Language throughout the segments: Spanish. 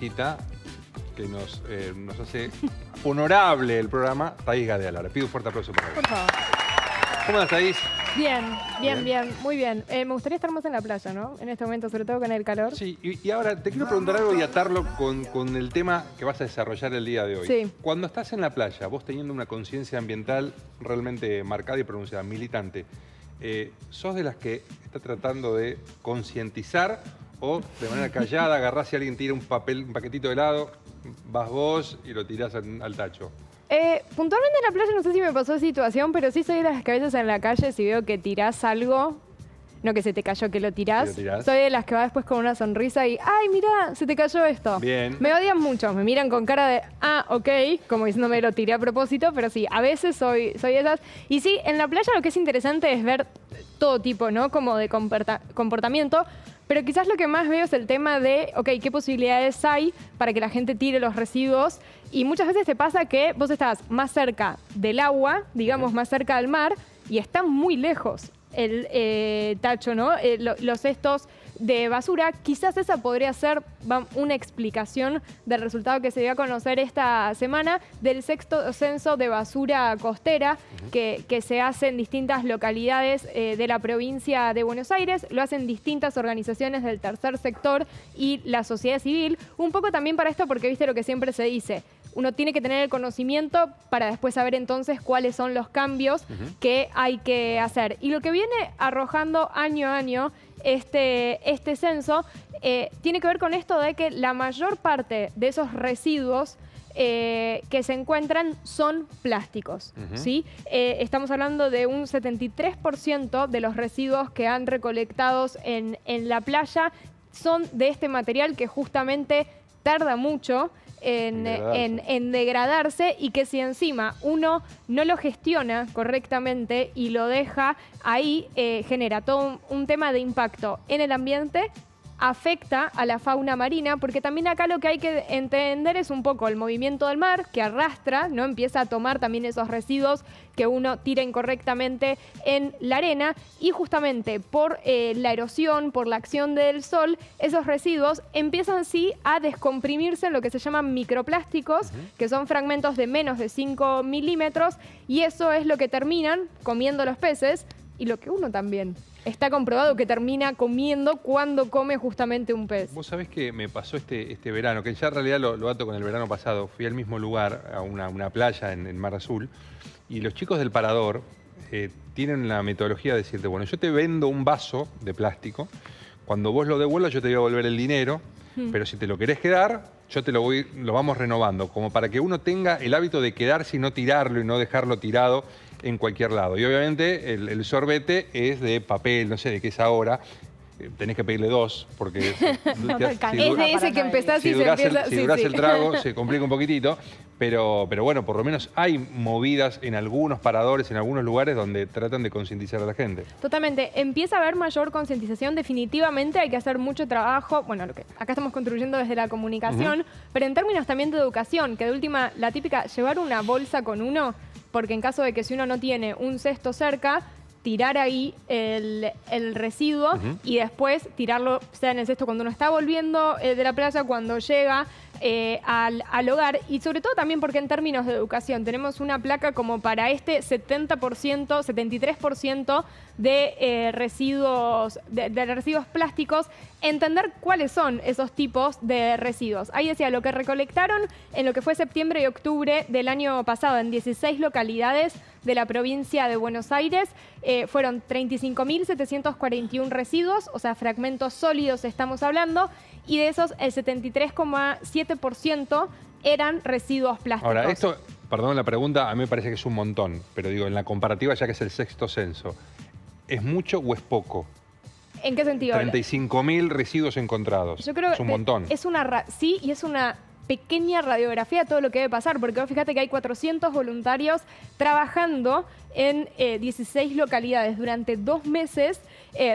Cita que nos hace honorable el programa, Thaís Gadeala. Le pido un fuerte aplauso para ella. Por favor. ¿Cómo estás, Thaís? Bien, muy bien. Me gustaría estar más en la playa, ¿no? En este momento, sobre todo con el calor. Sí, y ahora te quiero preguntar algo y atarlo con el tema que vas a desarrollar el día de hoy. Sí. Cuando estás en la playa, vos teniendo una conciencia ambiental realmente marcada y pronunciada, militante, ¿sos de las que está tratando de concientizar o de manera callada agarrás si alguien tira un paquetito de helado, vas vos y lo tirás al tacho? Puntualmente en la playa no sé si me pasó situación, pero sí soy de las que a veces en la calle si veo que tirás algo, no que se te cayó, que lo tirás, soy de las que va después con una sonrisa y ¡ay, mira, se te cayó esto! Bien. Me odian mucho, me miran con cara de ¡ah, ok! Como diciéndome lo tiré a propósito, pero sí, a veces soy de esas. Y sí, en la playa lo que es interesante es ver todo tipo, ¿no? Como de comportamiento. Pero quizás lo que más veo es el tema de, ok, ¿qué posibilidades hay para que la gente tire los residuos? Y muchas veces te pasa que vos estás más cerca del agua, digamos, más cerca del mar, y está muy lejos el tacho, ¿no? Los cestos de basura. Quizás esa podría ser una explicación del resultado que se dio a conocer esta semana del sexto censo de basura costera que se hace en distintas localidades de la provincia de Buenos Aires. Lo hacen distintas organizaciones del tercer sector y la sociedad civil. Un poco también para esto porque viste lo que siempre se dice. Uno tiene que tener el conocimiento para después saber entonces cuáles son los cambios que hay que hacer. Y lo que viene arrojando año a año este censo tiene que ver con esto de que la mayor parte de esos residuos que se encuentran son plásticos, ¿sí? Estamos hablando de un 73% de los residuos que han recolectados en la playa son de este material que justamente tarda mucho en degradarse y que si encima uno no lo gestiona correctamente y lo deja ahí, genera todo un tema de impacto en el ambiente, afecta a la fauna marina, porque también acá lo que hay que entender es un poco el movimiento del mar que arrastra, ¿no? Empieza a tomar también esos residuos que uno tira incorrectamente en la arena y justamente por la erosión, por la acción del sol, esos residuos empiezan sí a descomprimirse en lo que se llaman microplásticos, que son fragmentos de menos de 5 milímetros y eso es lo que terminan comiendo los peces y lo que uno también. Está comprobado que termina comiendo cuando come justamente un pez. Vos sabés que me pasó este verano, que ya en realidad lo ato con el verano pasado. Fui al mismo lugar, a una playa en Mar Azul, y los chicos del parador tienen la metodología de decirte, bueno, yo te vendo un vaso de plástico, cuando vos lo devuelvas yo te voy a devolver el dinero, pero si te lo querés quedar, yo te lo vamos renovando, como para que uno tenga el hábito de quedarse y no tirarlo y no dejarlo tirado en cualquier lado. Y obviamente el sorbete es de papel, no sé de qué es ahora. Tenés que pedirle dos, porque es de ese que empezás y se empieza... Si durás el trago, se complica un poquitito. Pero bueno, por lo menos hay movidas en algunos paradores, en algunos lugares donde tratan de concientizar a la gente. Totalmente. Empieza a haber mayor concientización. Definitivamente hay que hacer mucho trabajo. Bueno, acá estamos contribuyendo desde la comunicación, pero en términos también de educación, que de última, la típica, llevar una bolsa con uno, porque en caso de que si uno no tiene un cesto cerca, tirar ahí el residuo y después tirarlo, sea en el cesto cuando uno está volviendo de la playa, cuando llega al hogar. Y sobre todo también porque en términos de educación tenemos una placa como para este 70%, 73% de residuos plásticos, entender cuáles son esos tipos de residuos. Ahí decía, lo que recolectaron en lo que fue septiembre y octubre del año pasado en 16 localidades de la provincia de Buenos Aires, fueron 35.741 residuos, o sea, fragmentos sólidos estamos hablando, y de esos el 73,7% eran residuos plásticos. Ahora, esto, perdón la pregunta, a mí me parece que es un montón, pero digo, en la comparativa, ya que es el sexto censo, ¿es mucho o es poco? ¿En qué sentido? 35.000 residuos encontrados. Yo creo es un montón. Sí, y es una pequeña radiografía de todo lo que debe pasar, porque fíjate que hay 400 voluntarios trabajando en 16 localidades durante 2 meses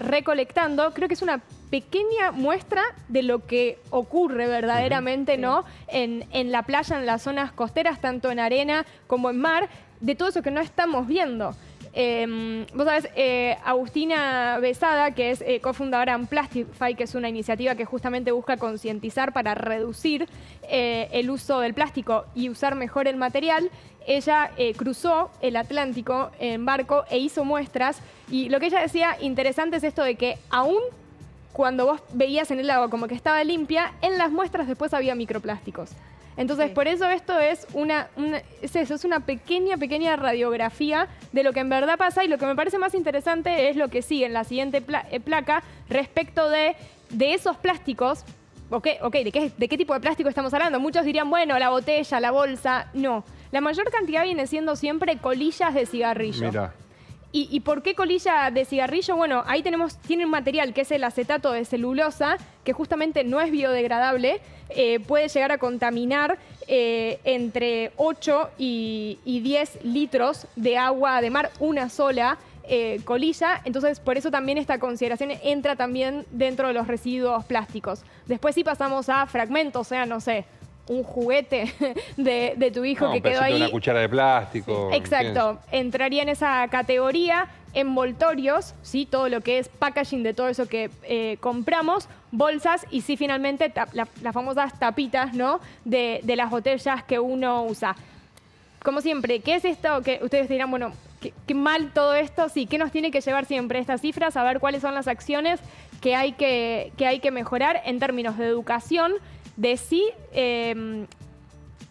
recolectando. Creo que es una pequeña muestra de lo que ocurre verdaderamente, ¿no? En la playa, en las zonas costeras, tanto en arena como en mar, de todo eso que no estamos viendo. Vos sabés, Agustina Besada, que es cofundadora en Plastify, que es una iniciativa que justamente busca concientizar para reducir el uso del plástico y usar mejor el material. Ella cruzó el Atlántico en barco e hizo muestras. Y lo que ella decía interesante es esto de que aún cuando vos veías en el agua como que estaba limpia, en las muestras después había microplásticos. Entonces, por eso esto es es una pequeña radiografía de lo que en verdad pasa, y lo que me parece más interesante es lo que sigue en la siguiente placa respecto de esos plásticos. ¿De qué tipo de plástico estamos hablando? Muchos dirían, bueno, la botella, la bolsa. No, la mayor cantidad viene siendo siempre colillas de cigarrillo. Mira. ¿Y por qué colilla de cigarrillo? Bueno, ahí tiene un material que es el acetato de celulosa, que justamente no es biodegradable, puede llegar a contaminar entre 8 y 10 litros de agua de mar, una sola colilla. Entonces, por eso también esta consideración entra también dentro de los residuos plásticos. Después sí pasamos a fragmentos, o sea, no sé, un juguete de tu hijo que quedó ahí. Una cuchara de plástico. Sí. Exacto. Entraría en esa categoría. Envoltorios, ¿sí? Todo lo que es packaging de todo eso que compramos, bolsas y sí, finalmente, las famosas tapitas, ¿no? De las botellas que uno usa. Como siempre, ¿qué es esto? Que ustedes dirán, bueno, qué mal todo esto. Sí, ¿qué nos tiene que llevar siempre estas cifras? A ver cuáles son las acciones que hay que mejorar en términos de educación, de sí,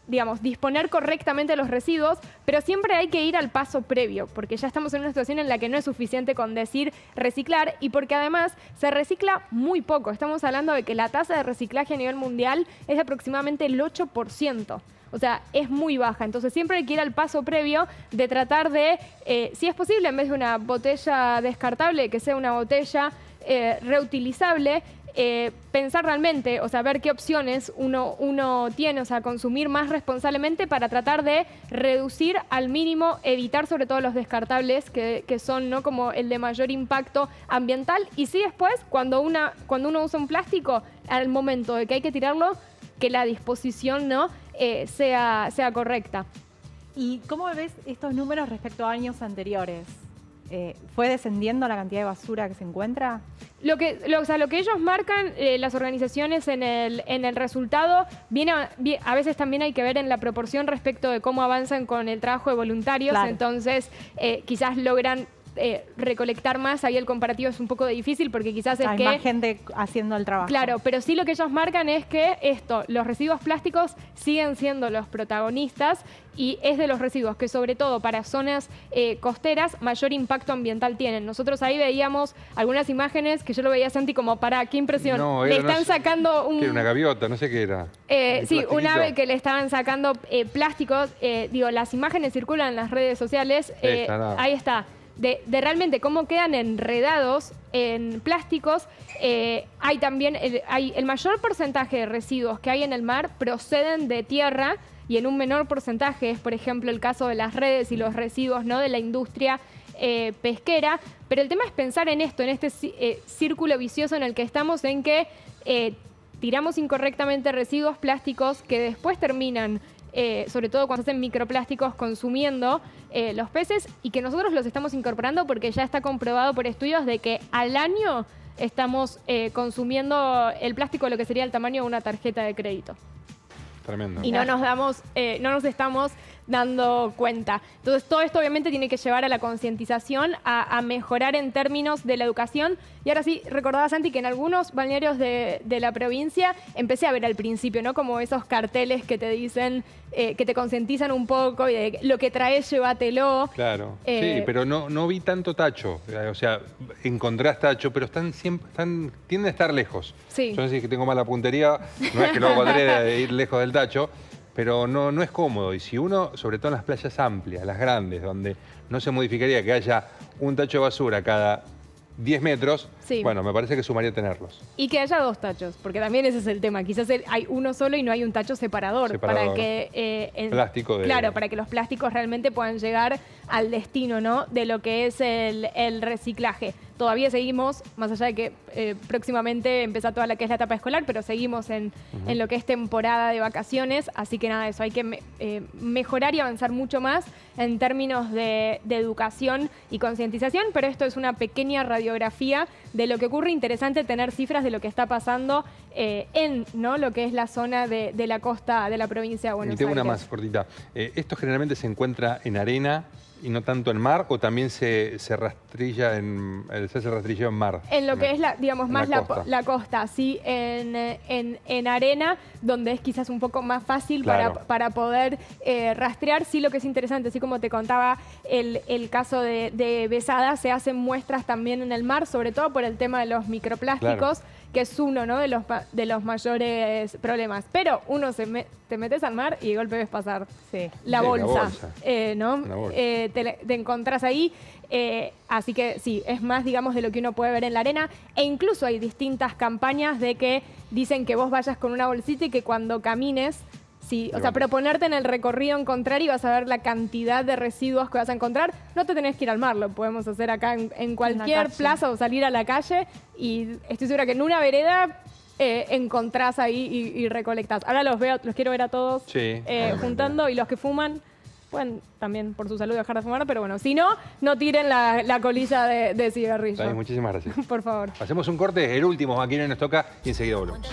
digamos, disponer correctamente los residuos, pero siempre hay que ir al paso previo, porque ya estamos en una situación en la que no es suficiente con decir reciclar, y porque además se recicla muy poco. Estamos hablando de que la tasa de reciclaje a nivel mundial es de aproximadamente el 8%. O sea, es muy baja. Entonces siempre hay que ir al paso previo de tratar de, si es posible, en vez de una botella descartable, que sea una botella reutilizable. Pensar realmente, o sea, ver qué opciones uno tiene, o sea, consumir más responsablemente para tratar de reducir al mínimo, evitar sobre todo los descartables que son, ¿no?, como el de mayor impacto ambiental. Y sí, después, cuando uno usa un plástico, al momento de que hay que tirarlo, que la disposición, ¿no?, sea correcta. ¿Y cómo ves estos números respecto a años anteriores? ¿Fue descendiendo la cantidad de basura que se encuentra? Lo que ellos marcan, las organizaciones en el resultado, a veces también hay que ver en la proporción respecto de cómo avanzan con el trabajo de voluntarios. Claro. Entonces quizás logran recolectar más. Ahí el comparativo es un poco difícil porque quizás hay más gente haciendo el trabajo. Claro, pero sí lo que ellos marcan es que los residuos plásticos siguen siendo los protagonistas, y es de los residuos que, sobre todo para zonas costeras, mayor impacto ambiental tienen. Nosotros ahí veíamos algunas imágenes que yo lo veía, Santi, como para qué impresión. No, le están sacando un... ¿Qué era, una gaviota? No sé qué era. Sí, un ave que le estaban sacando plásticos. Las imágenes circulan en las redes sociales. Ahí está. De realmente cómo quedan enredados en plásticos. Hay también el mayor porcentaje de residuos que hay en el mar proceden de tierra, y en un menor porcentaje es, por ejemplo, el caso de las redes y los residuos, ¿no?, de la industria pesquera. Pero el tema es pensar en esto, en este círculo vicioso en el que estamos, en que tiramos incorrectamente residuos plásticos que después terminan, sobre todo cuando se hacen microplásticos, consumiendo los peces, y que nosotros los estamos incorporando porque ya está comprobado por estudios de que al año estamos consumiendo el plástico, lo que sería el tamaño de una tarjeta de crédito. Tremendo. Y no nos estamos dando cuenta. Entonces, todo esto obviamente tiene que llevar a la concientización, a mejorar en términos de la educación. Y ahora sí, recordaba, Santi, que en algunos balnearios de la provincia empecé a ver al principio, ¿no?, como esos carteles que te dicen, que te concientizan un poco, y de lo que traes, llévatelo. Claro, sí, pero no vi tanto tacho. O sea, encontrás tacho, pero tienden a estar lejos. Sí. Yo no sé si es que tengo mala puntería, no es que lo podré ir lejos del tacho, pero no es cómodo. Y si uno, sobre todo en las playas amplias, las grandes, donde no se modificaría que haya un tacho de basura cada 10 metros, sí, bueno, me parece que sumaría tenerlos. Y que haya 2 tachos, porque también ese es el tema. Quizás hay uno solo y no hay un tacho separador. Para que claro, para que los plásticos realmente puedan llegar al destino, ¿no?, de lo que es el reciclaje. todavía seguimos, más allá de que próximamente empieza toda la que es la etapa escolar, pero seguimos en lo que es temporada de vacaciones, así que nada, eso hay que mejorar y avanzar mucho más en términos de educación y concientización, pero esto es una pequeña radiografía de lo que ocurre. Interesante tener cifras de lo que está pasando en, ¿no?, lo que es la zona de la costa de la provincia de Buenos Aires. Y tengo una más cortita. ¿Esto generalmente se encuentra en arena y no tanto en mar, o también se rastrilla se hace rastrilleo en mar? En lo que es costa. la costa, sí, en arena, donde es quizás un poco más fácil Claro. para poder rastrear. Sí, lo que es interesante, así como te contaba el caso de Besada, se hacen muestras también en el mar, sobre todo por el tema de los microplásticos, que es uno, ¿no?, de los mayores problemas. Pero uno te metes al mar y de golpe ves pasar la bolsa, ¿no? Una bolsa. Te encontrás ahí. Así que sí, es más, digamos, de lo que uno puede ver en la arena. E incluso hay distintas campañas de que dicen que vos vayas con una bolsita y que cuando camines, o sea, proponerte en el recorrido encontrar y vas a ver la cantidad de residuos que vas a encontrar. No te tenés que ir al mar, lo podemos hacer acá en cualquier plaza o salir a la calle. Y estoy segura que en una vereda encontrás ahí y recolectás. Ahora los quiero ver a todos juntando, y los que fuman pueden también por su salud dejar de fumar, pero bueno, si no, no tiren la colilla de cigarrillo. Está bien, muchísimas gracias. Por favor. Hacemos un corte, el último, aquí nos toca, y enseguida volvemos.